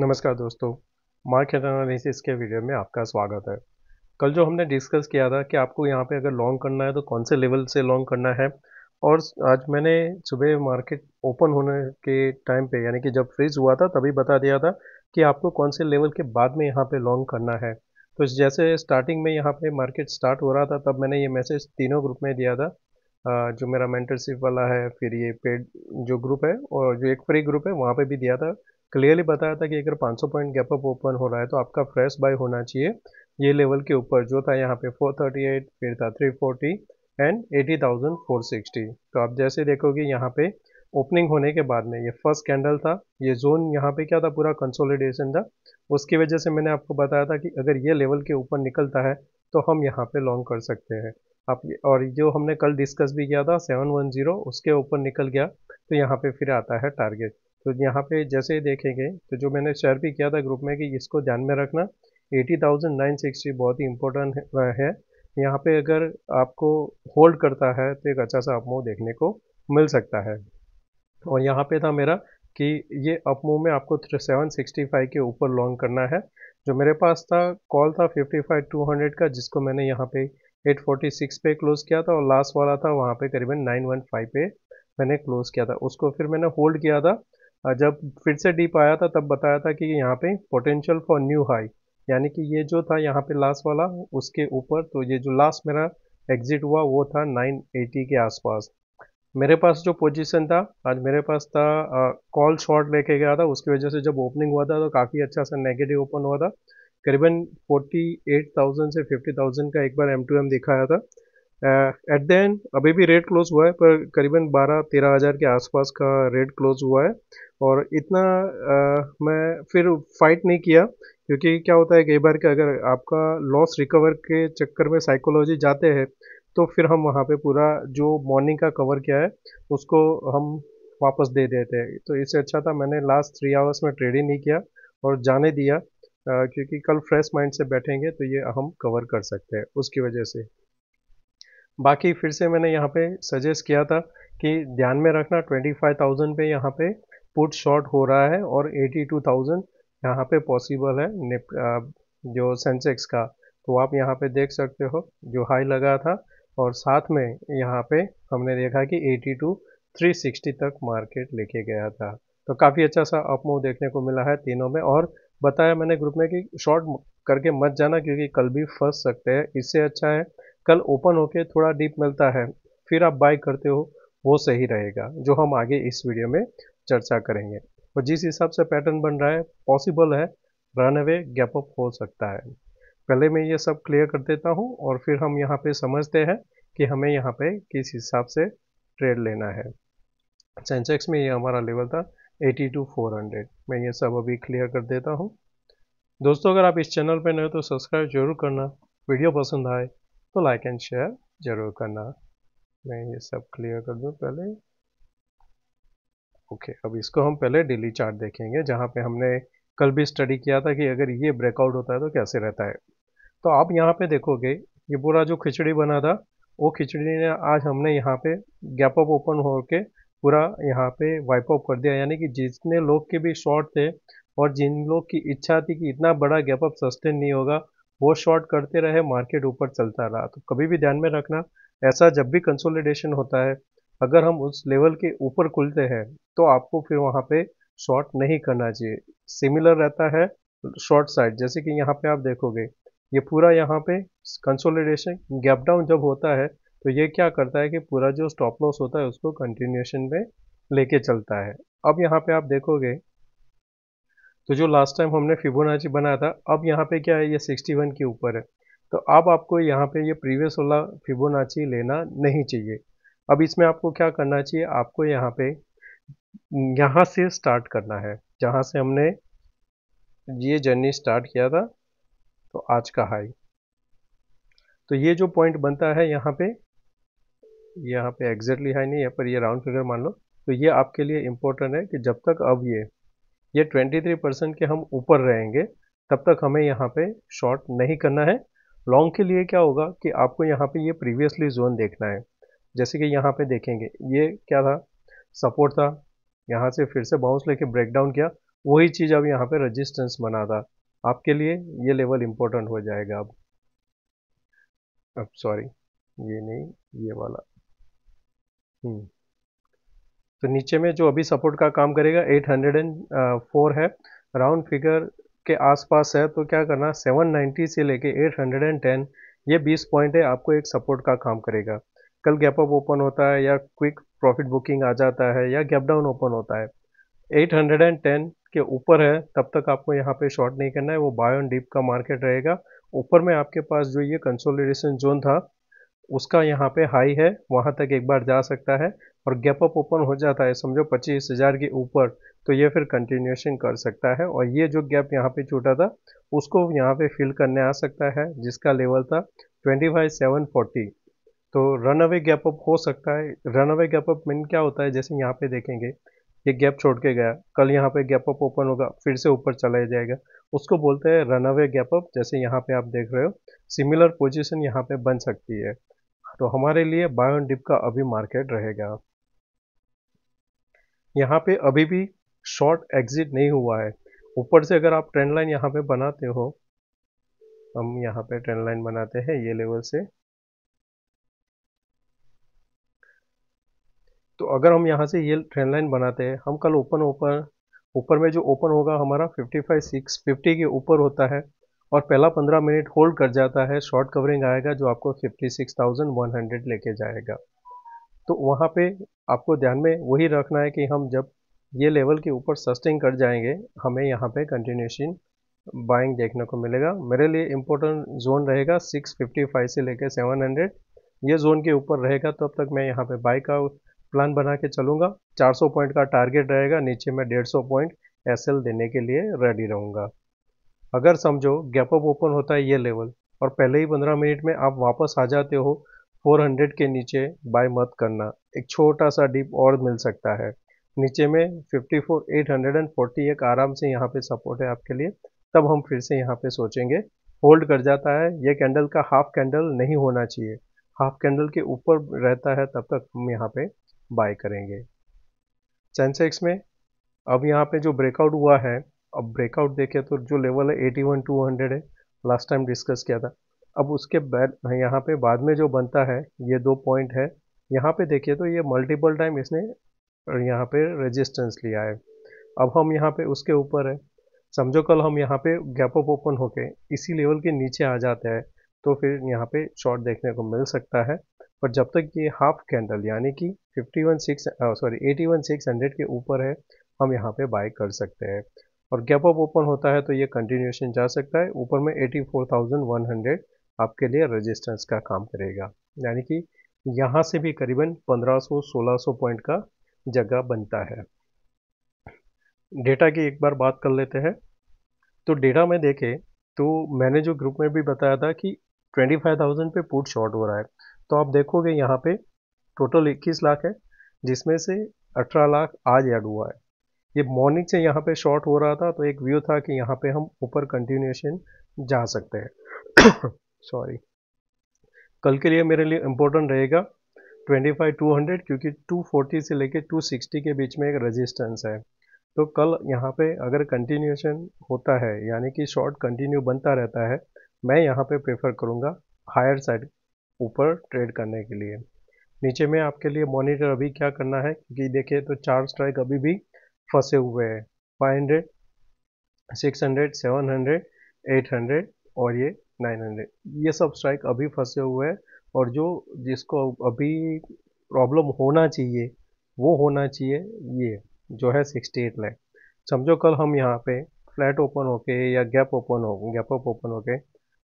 नमस्कार दोस्तों, market analysis के वीडियो में आपका स्वागत है। कल जो हमने डिस्कस किया था कि आपको यहाँ पे अगर लॉन्ग करना है तो कौन से लेवल से लॉन्ग करना है। और आज मैंने सुबह मार्केट ओपन होने के टाइम पे यानी कि जब फ्रीज हुआ था तभी बता दिया था कि आपको कौन से लेवल के बाद में यहाँ पे लॉन्ग करना है। तो जैसे स्टार्टिंग में यहाँ पे मार्केट स्टार्ट हो रहा था तब मैंने ये मैसेज तीनों ग्रुप में दिया था। जो मेरा मेंटरशिप वाला है, फिर ये पेड जो ग्रुप है और जो एक फ्री ग्रुप है वहाँ पे भी दिया था। क्लियरली बताया था कि अगर 500 पॉइंट गैप अप ओपन हो रहा है तो आपका फ्रेश बाय होना चाहिए ये लेवल के ऊपर जो था यहाँ पे 438, फिर था 340 एंड 80,460। तो आप जैसे देखोगे यहाँ पे ओपनिंग होने के बाद में ये फर्स्ट कैंडल था, ये जोन यहाँ पे क्या था, पूरा कंसोलिडेशन था। उसकी वजह से मैंने आपको बताया था कि अगर ये लेवल के ऊपर निकलता है तो हम यहाँ पे लॉन्ग कर सकते हैं। आप और जो हमने कल डिस्कस भी किया था 710 उसके ऊपर निकल गया तो यहाँ पे फिर आता है टारगेट। तो यहाँ पे जैसे ही देखेंगे तो जो मैंने शेयर भी किया था ग्रुप में कि इसको ध्यान में रखना, 80,960 बहुत ही इम्पोर्टेंट है। यहाँ पे अगर आपको होल्ड करता है तो एक अच्छा सा अपमूव देखने को मिल सकता है। और यहाँ पे था मेरा कि ये अप मूव में आपको 765 के ऊपर लॉन्ग करना है। जो मेरे पास था कॉल था 55-200 का, जिसको मैंने यहाँ पे 846 पे क्लोज किया था और लास्ट वाला था वहाँ पे करीबन 915 पे मैंने क्लोज किया था। उसको फिर मैंने होल्ड किया था। जब फिर से डीप आया था तब बताया था कि यहाँ पे पोटेंशियल फॉर न्यू हाई, यानी कि ये जो था यहाँ पे लास्ट वाला उसके ऊपर, तो ये जो लास्ट मेरा एग्जिट हुआ वो था 980 के आसपास। मेरे पास जो पोजीशन था, आज मेरे पास था कॉल शॉर्ट लेके गया था, उसकी वजह से जब ओपनिंग हुआ था तो काफ़ी अच्छा सा नेगेटिव ओपन हुआ था। करीबन 48,000 से 50,000 का एक बार M2M दिखाया था। एट द एंड अभी भी रेट क्लोज हुआ है पर करीबन 12-13 हज़ार के आसपास का रेट क्लोज हुआ है। और इतना मैं फिर फाइट नहीं किया, क्योंकि क्या होता है कई बार कि अगर आपका लॉस रिकवर के चक्कर में साइकोलॉजी जाते हैं तो फिर हम वहाँ पे पूरा जो मॉर्निंग का कवर किया है उसको हम वापस दे देते हैं। तो इससे अच्छा था मैंने लास्ट 3 आवर्स में ट्रेड ही नहीं किया और जाने दिया, क्योंकि कल फ्रेश माइंड से बैठेंगे तो ये हम कवर कर सकते हैं उसकी वजह से। बाकी फिर से मैंने यहाँ पे सजेस्ट किया था कि ध्यान में रखना 25,000 पे यहाँ पे पुट शॉर्ट हो रहा है और 82,000 यहाँ पे पॉसिबल है जो सेंसेक्स का। तो आप यहाँ पे देख सकते हो जो हाई लगा था और साथ में यहाँ पे हमने देखा कि 82,360 तक मार्केट लेके गया था। तो काफ़ी अच्छा सा अप मूव देखने को मिला है तीनों में। और बताया मैंने ग्रुप में कि शॉर्ट करके मत जाना क्योंकि कल भी फंस सकते हैं। इससे अच्छा है कल ओपन होके थोड़ा डीप मिलता है फिर आप बाय करते हो, वो सही रहेगा, जो हम आगे इस वीडियो में चर्चा करेंगे। और जिस हिसाब से पैटर्न बन रहा है पॉसिबल है रन अवे गैप अप हो सकता है। पहले मैं ये सब क्लियर कर देता हूँ और फिर हम यहाँ पे समझते हैं कि हमें यहाँ पे किस हिसाब से ट्रेड लेना है। सेंसेक्स में ये हमारा लेवल था 82,400। मैं ये सब अभी क्लियर कर देता हूँ। दोस्तों अगर आप इस चैनल पर नए हो तो सब्सक्राइब जरूर करना, वीडियो पसंद आए तो लाइक एंड शेयर जरूर करना। मैं ये सब क्लियर कर दूं पहले। ओके, अब इसको हम पहले डेली चार्ट देखेंगे जहां पे हमने कल भी स्टडी किया था कि अगर ये ब्रेकआउट होता है तो कैसे रहता है। तो आप यहाँ पे देखोगे ये पूरा जो खिचड़ी बना था वो खिचड़ी ने आज हमने यहाँ पे गैप अप ओपन होके पूरा यहाँ पे वाइप अप कर दिया, यानी कि जितने लोग के भी शॉर्ट थे और जिन लोग की इच्छा थी कि इतना बड़ा गैप अप सस्टेन नहीं होगा वो शॉर्ट करते रहे, मार्केट ऊपर चलता रहा। तो कभी भी ध्यान में रखना, ऐसा जब भी कंसोलिडेशन होता है अगर हम उस लेवल के ऊपर खुलते हैं तो आपको फिर वहाँ पे शॉर्ट नहीं करना चाहिए। सिमिलर रहता है शॉर्ट साइड, जैसे कि यहाँ पे आप देखोगे ये पूरा यहाँ पे कंसोलिडेशन गैप डाउन जब होता है तो ये क्या करता है कि पूरा जो स्टॉप लॉस होता है उसको कंटिन्यूएशन में लेके चलता है। अब यहाँ पे आप देखोगे तो जो लास्ट टाइम हमने फिबोनाची बनाया था अब यहाँ पे क्या है, ये 61 के ऊपर है। तो अब आपको यहाँ पे ये प्रीवियस वाला फिबोनाची लेना नहीं चाहिए। अब इसमें आपको क्या करना चाहिए, आपको यहाँ पे यहाँ से स्टार्ट करना है जहाँ से हमने ये जर्नी स्टार्ट किया था। तो आज का हाई, तो ये जो पॉइंट बनता है यहाँ पे एग्जैक्टली हाई नहीं है पर ये राउंड फिगर मान लो। तो ये आपके लिए इम्पोर्टेंट है कि जब तक अब ये 23% के हम ऊपर रहेंगे तब तक हमें यहाँ पे शॉर्ट नहीं करना है। लॉन्ग के लिए क्या होगा कि आपको यहाँ पे ये प्रीवियसली जोन देखना है। जैसे कि यहाँ पे देखेंगे ये क्या था, सपोर्ट था, यहाँ से फिर से बाउंस लेके ब्रेक डाउन किया, वही चीज़ अब यहाँ पे रेजिस्टेंस बना था आपके लिए, ये लेवल इंपॉर्टेंट हो जाएगा अब सॉरी ये नहीं, ये वाला। तो नीचे में जो अभी सपोर्ट का काम करेगा 804 है, राउंड फिगर के आसपास है, तो क्या करना 790 से लेके 810, ये 20 पॉइंट है, आपको एक सपोर्ट का काम करेगा। कल गैप अप ओपन होता है या क्विक प्रॉफिट बुकिंग आ जाता है या गैप डाउन ओपन होता है, 810 के ऊपर है तब तक आपको यहाँ पे शॉर्ट नहीं करना है, वो बाय ऑन डिप का मार्केट रहेगा। ऊपर में आपके पास जो ये कंसोलिडेशन जोन था उसका यहाँ पे हाई है, वहाँ तक एक बार जा सकता है, और गैप अप ओपन हो जाता है समझो 25,000 के ऊपर, तो ये फिर कंटिन्यूएशन कर सकता है, और ये जो गैप यहाँ पे छूटा था उसको यहाँ पे फिल करने आ सकता है, जिसका लेवल था 25,740। तो रन अवे गैप अप हो सकता है। Run away gap up mean क्या होता है, जैसे यहाँ पे देखेंगे ये गैप छोड़ के गया, कल यहाँ पे गैप अप ओपन होगा फिर से ऊपर चला जाएगा, उसको बोलते हैं रन अवे गैप अप। जैसे यहाँ पे आप देख रहे हो सिमिलर पोजीशन यहाँ पे बन सकती है, तो हमारे लिए बाय ऑन डिप का अभी मार्केट रहेगा। यहाँ पे अभी भी शॉर्ट एग्जिट नहीं हुआ है। ऊपर से अगर आप ट्रेंड लाइन यहाँ पे बनाते हो, हम यहाँ पे ट्रेंड लाइन बनाते हैं ये लेवल से, तो अगर हम यहाँ से ये ट्रेंड लाइन बनाते हैं, हम कल ऊपर में जो ओपन होगा हमारा 55,650 के ऊपर होता है, और पहला 15 मिनट होल्ड कर जाता है, शॉर्ट कवरिंग आएगा जो आपको 56,100 लेके जाएगा। तो वहाँ पे आपको ध्यान में वही रखना है कि हम जब ये लेवल के ऊपर सस्टेन कर जाएंगे, हमें यहाँ पे कंटिन्यूशन बाइंग देखने को मिलेगा। मेरे लिए इम्पोर्टेंट जोन रहेगा 655 से लेकर 700, ये जोन के ऊपर रहेगा तो अब तक मैं यहाँ पे बाई का प्लान बना के चलूँगा। 400 पॉइंट का टारगेट रहेगा, नीचे में 150 पॉइंट एसएल देने के लिए रेडी रहूँगा। अगर समझो गैप अप ओपन होता है ये लेवल और पहले ही 15 मिनट में आप वापस आ जाते हो 400 के नीचे, बाय मत करना, एक छोटा सा डिप और मिल सकता है नीचे में। 54,840 एक आराम से यहाँ पे सपोर्ट है आपके लिए, तब हम फिर से यहाँ पे सोचेंगे। होल्ड कर जाता है ये कैंडल का हाफ कैंडल नहीं होना चाहिए, हाफ कैंडल के ऊपर रहता है तब तक हम यहाँ पे बाय करेंगे। सेंसेक्स में अब यहाँ पे जो ब्रेकआउट हुआ है, अब ब्रेकआउट देखे तो जो लेवल है 81,200 है, लास्ट टाइम डिस्कस किया था। अब उसके बाद यहाँ पे बाद में जो बनता है ये 2 पॉइंट है, यहाँ पे देखिए तो ये मल्टीपल टाइम इसने यहाँ पे रेजिस्टेंस लिया है। अब हम यहाँ पे उसके ऊपर है, समझो कल हम यहाँ पे गैप अप ओपन होके इसी लेवल के नीचे आ जाते हैं, तो फिर यहाँ पे शॉर्ट देखने को मिल सकता है। पर जब तक ये हाफ कैंडल यानी कि 81,600 के ऊपर है, हम यहाँ पे बाय कर सकते हैं। और गैप अप ओपन होता है तो ये कंटिन्यूएशन जा सकता है, ऊपर में 84,100 आपके लिए रेजिस्टेंस का काम करेगा, यानी कि यहाँ से भी करीबन 1500-1600 पॉइंट का जगह बनता है। डेटा की एक बार बात कर लेते हैं। तो डेटा में देखें तो मैंने जो ग्रुप में भी बताया था कि 25,000 पे पुट शॉर्ट हो रहा है, तो आप देखोगे यहाँ पे टोटल 21 लाख है, जिसमें से 18 लाख आज ऐड हुआ है। ये मॉर्निंग से यहाँ पे शॉर्ट हो रहा था, तो एक व्यू था कि यहाँ पे हम ऊपर कंटिन्यूएशन जा सकते हैं सॉरी। कल के लिए मेरे लिए इम्पोर्टेंट रहेगा 25,200, क्योंकि 240 से लेके 260 के बीच में एक रेजिस्टेंस है। तो कल यहाँ पे अगर कंटिन्यूएशन होता है यानी कि शॉर्ट कंटिन्यू बनता रहता है, मैं यहाँ पे प्रेफर करूँगा हायर साइड ऊपर ट्रेड करने के लिए। नीचे में आपके लिए मॉनिटर अभी क्या करना है, क्योंकि देखिए तो चार स्ट्राइक अभी भी फंसे हुए हैं, 500, 600, 700, 800 और ये 900, ये सब स्ट्राइक अभी फंसे हुए हैं। और जो जिसको अभी प्रॉब्लम होना चाहिए वो होना चाहिए ये जो है 68 लाख। समझो कल हम यहाँ पे फ्लैट ओपन होके या गैप अप ओपन होके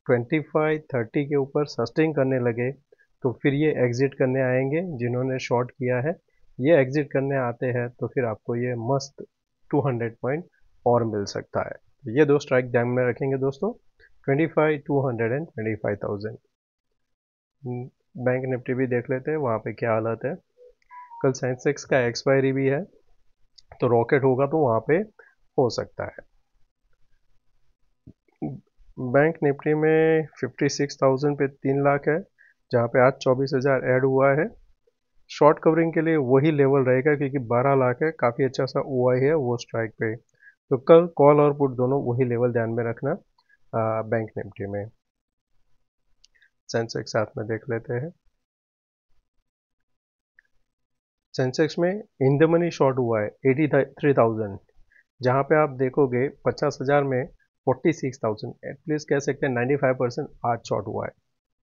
25-30 के ऊपर सस्टेन करने लगे, तो फिर ये एग्जिट करने आएंगे जिन्होंने शॉर्ट किया है, ये एग्जिट करने आते हैं तो फिर आपको ये मस्त 200 पॉइंट और मिल सकता है। तो ये दो स्ट्राइक ध्यान में रखेंगे दोस्तों, 25,200 एंड 25,000। बैंक निफ्टी भी देख लेते हैं वहाँ पे क्या हालत है। कल सेंसेक्स का एक्सपायरी भी है, तो रॉकेट होगा तो वहाँ पे हो सकता है। बैंक निफ्टी में 56,000 पे 3 लाख है, जहाँ पे आज 24,000 ऐड हुआ है। शॉर्ट कवरिंग के लिए वही लेवल रहेगा क्योंकि 12 लाख है, काफ़ी अच्छा सा ओआई है वो स्ट्राइक पे। तो कल कॉल और पुट दोनों वही लेवल ध्यान में रखना बैंक निफ्टी में। सेंसेक्स साथ में देख लेते हैं। सेंसेक्स में इन द मनी शॉर्ट हुआ है 83,000, जहाँ पे आप देखोगे 50,000 में 46,000, एटलीस्ट कह सकते हैं 95% आज शॉर्ट हुआ है।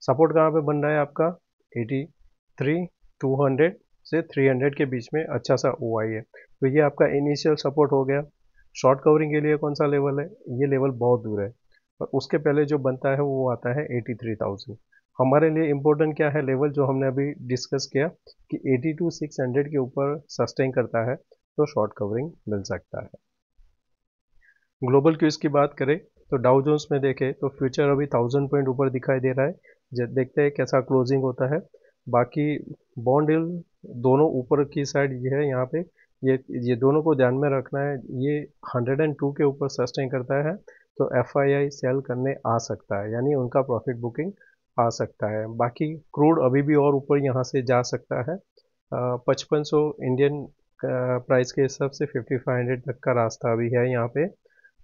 सपोर्ट कहाँ पे बन रहा है आपका 83,200 से 300 के बीच में अच्छा सा OI है, तो ये आपका इनिशियल सपोर्ट हो गया। शॉर्ट कवरिंग के लिए कौन सा लेवल है, ये लेवल बहुत दूर है, और उसके पहले जो बनता है वो आता है 83,000। हमारे लिए इम्पोर्टेंट क्या है लेवल, जो हमने अभी डिस्कस किया कि 82,600 के ऊपर सस्टेन करता है तो शॉर्ट कवरिंग मिल सकता है। ग्लोबल क्यूज की बात करें तो डाउ जोन्स में देखें तो फ्यूचर अभी 1000 पॉइंट ऊपर दिखाई दे रहा है, देखते हैं कैसा क्लोजिंग होता है। बाकी बॉन्ड यील्ड दोनों ऊपर की साइड ये है, यहाँ पे ये दोनों को ध्यान में रखना है। ये 102 के ऊपर सस्टेन करता है तो FII सेल करने आ सकता है, यानी उनका प्रॉफिट बुकिंग आ सकता है। बाकी क्रूड अभी भी और ऊपर यहाँ से जा सकता है। 5500 इंडियन प्राइस के हिसाब से 5500 तक का रास्ता अभी है यहाँ पे,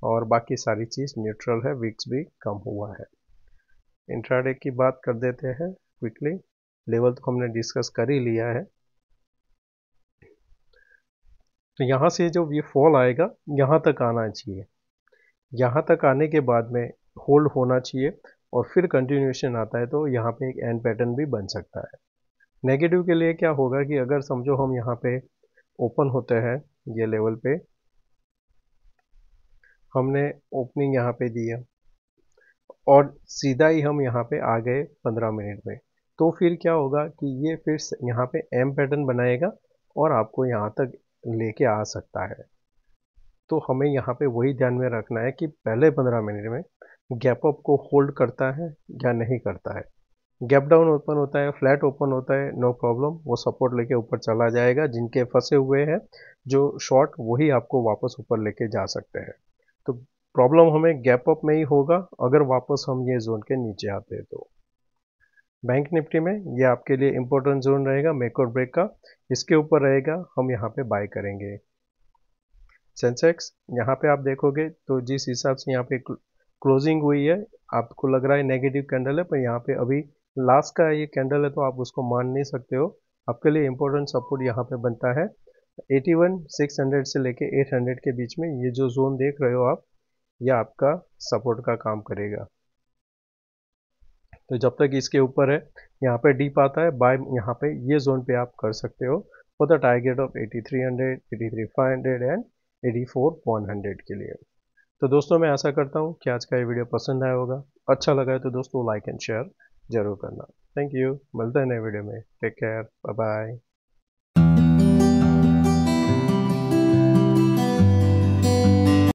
और बाकी सारी चीज़ न्यूट्रल है, विक्स भी कम हुआ है। इंट्राडे की बात कर देते हैं क्विकली। लेवल तो हमने डिस्कस कर ही लिया है। तो यहाँ से जो ये फॉल आएगा यहाँ तक आना चाहिए, यहाँ तक आने के बाद में होल्ड होना चाहिए, और फिर कंटिन्यूएशन आता है तो यहाँ पे एक एंड पैटर्न भी बन सकता है। नेगेटिव के लिए क्या होगा कि अगर समझो हम यहाँ पे ओपन होते हैं, ये लेवल पे हमने ओपनिंग यहाँ पे दी है और सीधा ही हम यहाँ पे आ गए 15 मिनट में, तो फिर क्या होगा कि ये फिर यहाँ पे एम पैटर्न बनाएगा और आपको यहाँ तक लेके आ सकता है। तो हमें यहाँ पे वही ध्यान में रखना है कि पहले 15 मिनट में गैप अप को होल्ड करता है या नहीं करता है। गैप डाउन ओपन होता है, फ्लैट ओपन होता है, नो प्रॉब्लम, वो सपोर्ट लेके ऊपर चला जाएगा। जिनके फंसे हुए हैं जो शॉर्ट, वही आपको वापस ऊपर लेके जा सकते हैं। तो प्रॉब्लम हमें गैप अप में ही होगा अगर वापस हम ये जोन के नीचे आते हैं तो। बैंक निफ्टी में ये आपके लिए इंपॉर्टेंट जोन रहेगा मेक और ब्रेक का, इसके ऊपर रहेगा हम यहाँ पे बाय करेंगे। सेंसेक्स यहाँ पे आप देखोगे तो जिस हिसाब से यहाँ पे क्लोजिंग हुई है, आपको लग रहा है नेगेटिव कैंडल है, पर यहाँ पे अभी लास्ट का ये कैंडल है तो आप उसको मान नहीं सकते हो। आपके लिए इंपॉर्टेंट सपोर्ट यहाँ पे बनता है 81,600 से लेके 800 के बीच में। ये जो जोन देख रहे हो आप, यह आपका सपोर्ट का काम करेगा। तो जब तक इसके ऊपर है, यहाँ पे डीप आता है बाय, यहाँ पे ये जोन पे आप कर सकते हो for the target of 8300, 83,500 and 84,100 के लिए। तो दोस्तों मैं आशा करता हूँ कि आज का ये वीडियो पसंद आया होगा। अच्छा लगा है तो दोस्तों लाइक एंड शेयर जरूर करना। थैंक यू, मिलते हैं नए वीडियो में। Take care, bye bye.